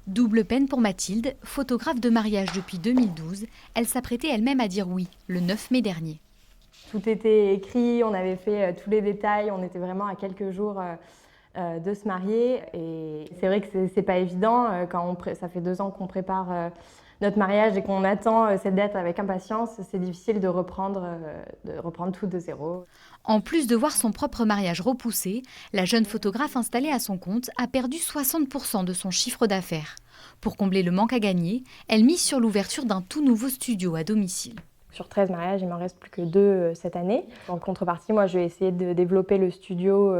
Double peine pour Mathilde, photographe de mariage depuis 2012. Elle s'apprêtait elle-même à dire oui, le 9 mai dernier. Tout était écrit, on avait fait tous les détails, on était vraiment à quelques jours de se marier. Et c'est vrai que c'est pas évident, ça fait 2 ans qu'on prépare notre mariage et qu'on attend cette date avec impatience, c'est difficile de reprendre tout de zéro. En plus de voir son propre mariage repoussé, la jeune photographe installée à son compte a perdu 60% de son chiffre d'affaires. Pour combler le manque à gagner, elle mise sur l'ouverture d'un tout nouveau studio à domicile. Sur 13 mariages, il m'en reste plus que 2 cette année. En contrepartie, moi, je vais essayer de développer le studio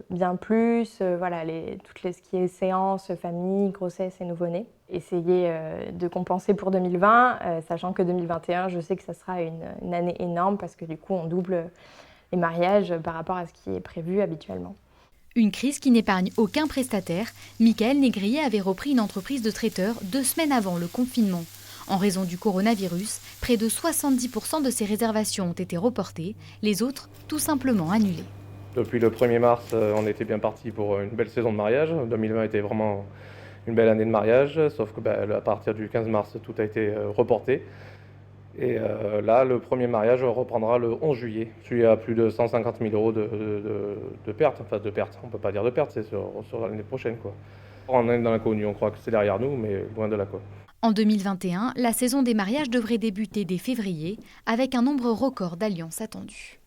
bien plus, voilà, ce qui est séances, famille, grossesse et nouveau-né. Essayer de compenser pour 2020, sachant que 2021, je sais que ça sera une année énorme parce que du coup, on double les mariages par rapport à ce qui est prévu habituellement. Une crise qui n'épargne aucun prestataire. Michael Négrier avait repris une entreprise de traiteur 2 semaines avant le confinement. En raison du coronavirus, près de 70% de ses réservations ont été reportées, les autres tout simplement annulées. Depuis le 1er mars, on était bien parti pour une belle saison de mariage. 2020 était vraiment une belle année de mariage, sauf que à partir du 15 mars, tout a été reporté. Et là, le premier mariage reprendra le 11 juillet. Il y a plus de 150 000 euros de pertes. Enfin, de pertes, on ne peut pas dire de pertes, c'est sur l'année prochaine, quoi. On est dans l'inconnu, on croit que c'est derrière nous, mais loin de là, quoi. En 2021, la saison des mariages devrait débuter dès février, avec un nombre record d'alliances attendues.